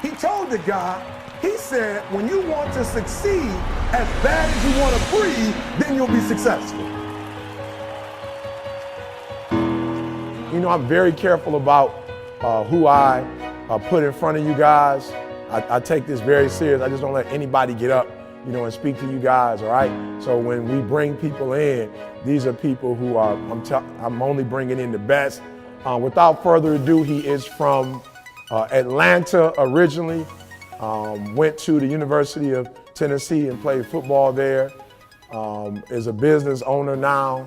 He told the guy, he said, when you want to succeed as bad as you want to breathe, then you'll be successful. You know, I'm very careful about who I put in front of you guys. I take this very serious. I just don't let anybody get up, you know, and speak to you guys, all right? So when we bring people in, these are people who are, I'm only bringing in the best. Without further ado, he is from Atlanta originally, went to the University of Tennessee and played football there, is a business owner now.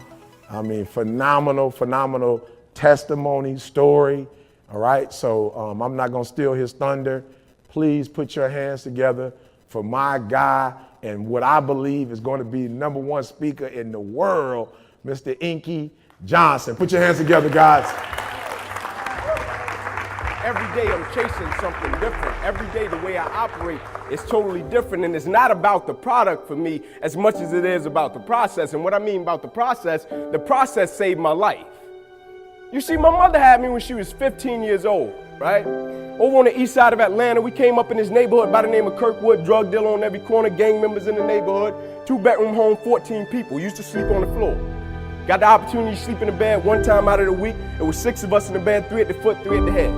I mean, phenomenal testimony, story, all right? So I'm not gonna steal his thunder. Please put your hands together for my guy and what I believe is going to be #1 speaker in the world, Mr. Inky Johnson. Put your hands together, guys. Every day I'm chasing something different. Every day the way I operate is totally different, and it's not about the product for me as much as it is about the process. And what I mean about the process saved my life. You see, my mother had me when she was 15 years old, right? Over on the east side of Atlanta, we came up in this neighborhood by the name of Kirkwood, drug dealer on every corner, gang members in the neighborhood, 2-bedroom home, 14 people, used to sleep on the floor. Got the opportunity to sleep in the bed one time out of the week. It was 6 of us in the bed, 3 at the foot, 3 at the head.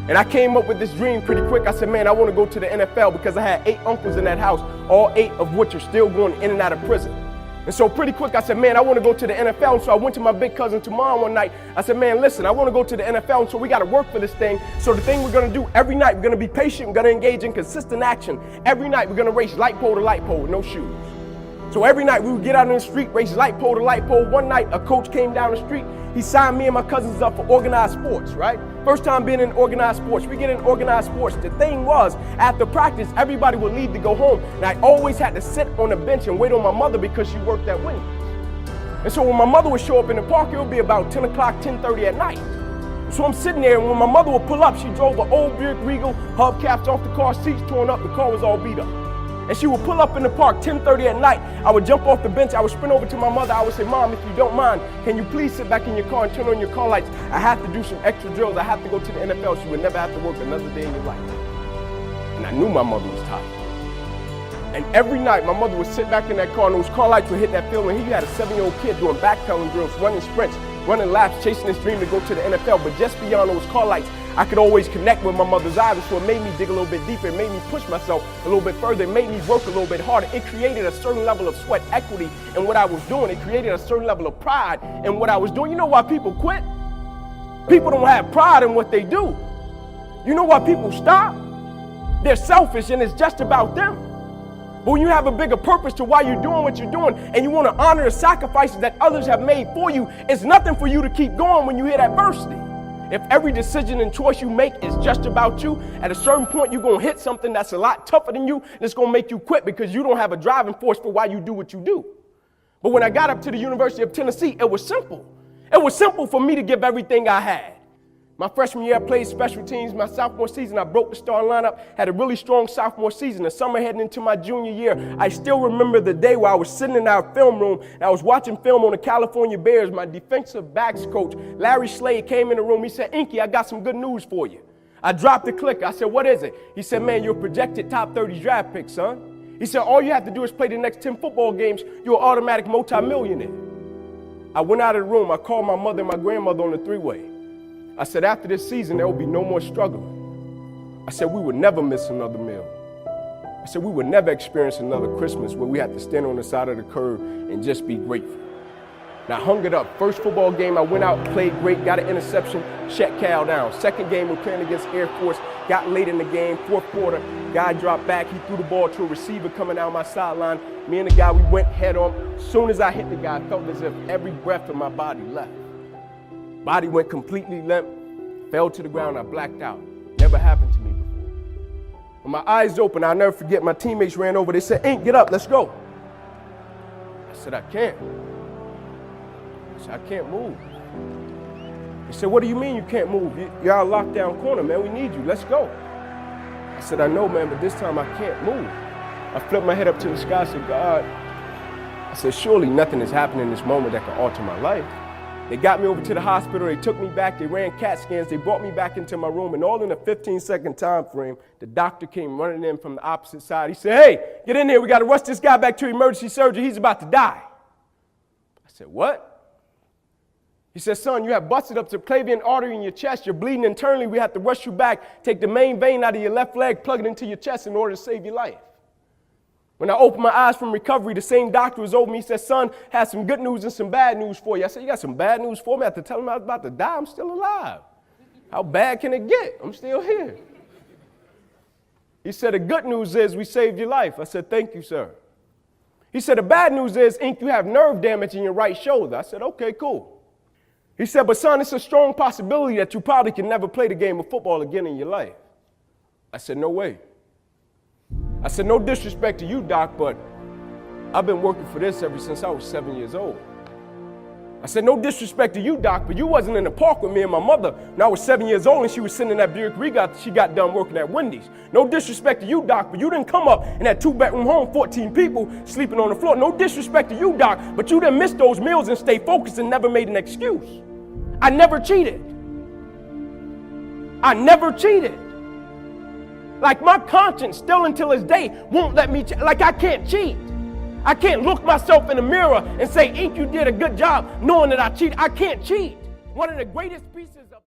And I came up with this dream pretty quick. I said, man, I want to go to the NFL because I had 8 uncles in that house, all 8 of which are still going in and out of prison. And so pretty quick, I said, man, I want to go to the NFL. And so I went to my big cousin Tamar one night. I said, man, listen, I want to go to the NFL. And so we got to work for this thing. So the thing we're going to do every night, we're going to be patient. We're going to engage in consistent action. Every night, we're going to race light pole to light pole with no shoes. So every night we would get out in the street, race light pole to light pole. One night, a coach came down the street. He signed me and my cousins up for organized sports, right? First time being in organized sports. We get in organized sports. The thing was, after practice, everybody would leave to go home. And I always had to sit on the bench and wait on my mother because she worked at Wendy's. And so when my mother would show up in the park, it would be about 10 o'clock, 10:30 at night. So I'm sitting there, and when my mother would pull up, she drove an old Buick Regal, hubcaps off the car, seats torn up, the car was all beat up. And she would pull up in the park 10:30 at night. I would jump off the bench. I would sprint over to my mother. I would say, Mom, if you don't mind, can you please sit back in your car and turn on your car lights? I have to do some extra drills. I have to go to the NFL. She would never have to work another day in your life. And I knew my mother was tired. And every night, my mother would sit back in that car, and those car lights would hit that field. And he had a 7-year-old kid doing backpedaling drills, running sprints, running laps, chasing his dream to go to the NFL. But just beyond those car lights, I could always connect with my mother's eyes, so it made me dig a little bit deeper. It made me push myself a little bit further. It made me work a little bit harder. It created a certain level of sweat equity in what I was doing. It created a certain level of pride in what I was doing. You know why people quit? People don't have pride in what they do. You know why people stop? They're selfish, and it's just about them. But when you have a bigger purpose to why you're doing what you're doing, and you want to honor the sacrifices that others have made for you, it's nothing for you to keep going when you hit adversity. If every decision and choice you make is just about you, at a certain point you're going to hit something that's a lot tougher than you, and it's going to make you quit because you don't have a driving force for why you do what you do. But when I got up to the University of Tennessee, it was simple. It was simple for me to give everything I had. My freshman year, I played special teams. My sophomore season, I broke the starting lineup, had a really strong sophomore season. The summer heading into my junior year, I still remember the day where I was sitting in our film room, and I was watching film on the California Bears. My defensive backs coach, Larry Slade, came in the room. He said, Inky, I got some good news for you. I dropped the clicker. I said, what is it? He said, man, you're a projected top 30 draft pick, son. He said, all you have to do is play the next 10 football games. You're an automatic multimillionaire. I went out of the room. I called my mother and my grandmother on the three-way. I said, after this season, there will be no more struggling. I said, we would never miss another meal. I said, we would never experience another Christmas where we had to stand on the side of the curb and just be grateful. And I hung it up. First football game, I went out, played great, got an interception, shut Cal down. Second game, we're playing against Air Force, got late in the game, fourth quarter, guy dropped back, he threw the ball to a receiver coming down my sideline. Me and the guy, we went head on. As soon as I hit the guy, I felt as if every breath in my body left. Body went completely limp, fell to the ground, I blacked out. Never happened to me before. When my eyes opened, I'll never forget, my teammates ran over, they said, Ink, get up, let's go. I said, I can't. I said, I can't move. They said, what do you mean you can't move? You're out lockdown corner, man, we need you, let's go. I said, I know, man, but this time I can't move. I flipped my head up to the sky, I said, God, I said, surely nothing is happening in this moment that can alter my life. They got me over to the hospital, they took me back, they ran CAT scans, they brought me back into my room, and all in a 15-second time frame, the doctor came running in from the opposite side. He said, hey, get in here, we gotta rush this guy back to emergency surgery, he's about to die. I said, what? He said, son, you have busted up subclavian artery in your chest, you're bleeding internally, we have to rush you back, take the main vein out of your left leg, plug it into your chest in order to save your life. When I opened my eyes from recovery, the same doctor was over me. He said, son, has some good news and some bad news for you. I said, you got some bad news for me? I had to tell him I was about to die. I'm still alive. How bad can it get? I'm still here. He said, the good news is we saved your life. I said, thank you, sir. He said, the bad news is, Ink, you have nerve damage in your right shoulder. I said, okay, cool. He said, but son, it's a strong possibility that you probably can never play the game of football again in your life. I said, no way. I said, no disrespect to you, doc, but I've been working for this ever since I was 7 years old. I said, no disrespect to you, doc, but you wasn't in the park with me and my mother when I was 7 years old and she was sitting in that Buick Regal. She got done working at Wendy's. No disrespect to you, doc, but you didn't come up in that 2-bedroom home, 14 people sleeping on the floor. No disrespect to you, doc, but you didn't miss those meals and stay focused and never made an excuse. I never cheated. I never cheated. Like my conscience still until this day won't let me, like I can't cheat. I can't look myself in the mirror and say, Ink, you did a good job knowing that I cheated. I can't cheat. One of the greatest pieces of